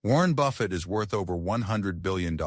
Warren Buffett is worth over $100 billion.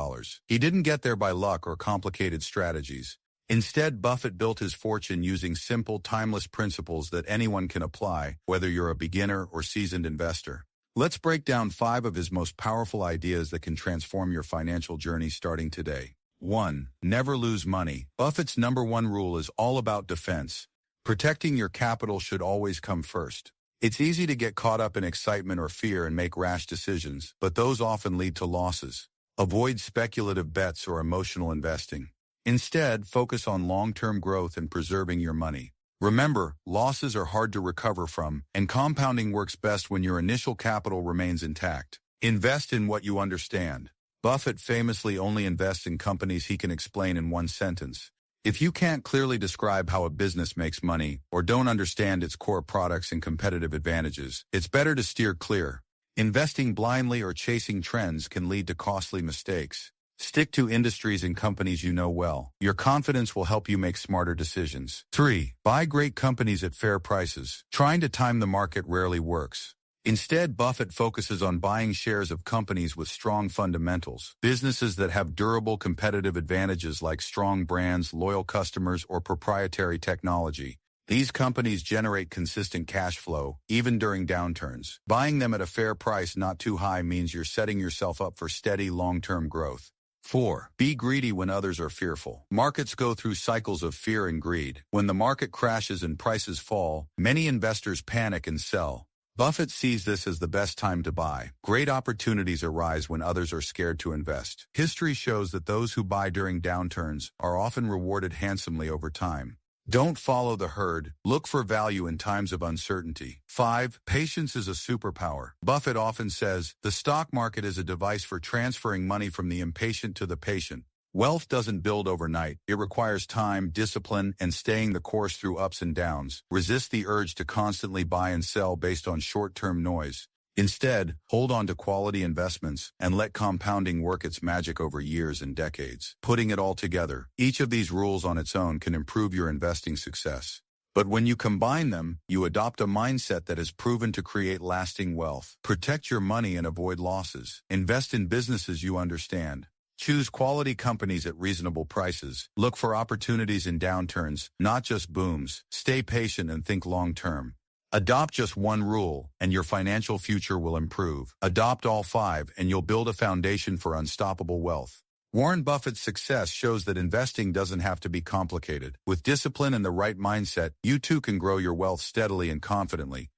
He didn't get there by luck or complicated strategies. Instead, Buffett built his fortune using simple, timeless principles that anyone can apply, whether you're a beginner or seasoned investor. Let's break down 5 of his most powerful ideas that can transform your financial journey starting today. 1. Never lose money. Buffett's #1 rule is all about defense. Protecting your capital should always come first. It's easy to get caught up in excitement or fear and make rash decisions, but those often lead to losses. Avoid speculative bets or emotional investing. Instead, focus on long-term growth and preserving your money. Remember, losses are hard to recover from, and compounding works best when your initial capital remains intact. Invest in what you understand. Buffett famously only invests in companies he can explain in one sentence. If you can't clearly describe how a business makes money or don't understand its core products and competitive advantages, it's better to steer clear. Investing blindly or chasing trends can lead to costly mistakes. Stick to industries and companies you know well. Your confidence will help you make smarter decisions. 3. Buy great companies at fair prices. Trying to time the market rarely works. Instead, Buffett focuses on buying shares of companies with strong fundamentals, businesses that have durable competitive advantages like strong brands, loyal customers, or proprietary technology. These companies generate consistent cash flow, even during downturns. Buying them at a fair price, not too high, means you're setting yourself up for steady, long-term growth. 4. Be greedy when others are fearful. Markets go through cycles of fear and greed. When the market crashes and prices fall, many investors panic and sell. Buffett sees this as the best time to buy. Great opportunities arise when others are scared to invest. History shows that those who buy during downturns are often rewarded handsomely over time. Don't follow the herd. Look for value in times of uncertainty. 5. Patience is a superpower. Buffett often says, the stock market is a device for transferring money from the impatient to the patient. Wealth doesn't build overnight. It requires time, discipline, and staying the course through ups and downs. Resist the urge to constantly buy and sell based on short-term noise. Instead, hold on to quality investments and let compounding work its magic over years and decades. Putting it all together, each of these rules on its own can improve your investing success. But when you combine them, you adopt a mindset that has proven to create lasting wealth. Protect your money and avoid losses. Invest in businesses you understand. Choose quality companies at reasonable prices. Look for opportunities in downturns, not just booms. Stay patient and think long-term. Adopt just one rule, and your financial future will improve. Adopt all 5, and you'll build a foundation for unstoppable wealth. Warren Buffett's success shows that investing doesn't have to be complicated. With discipline and the right mindset, you too can grow your wealth steadily and confidently.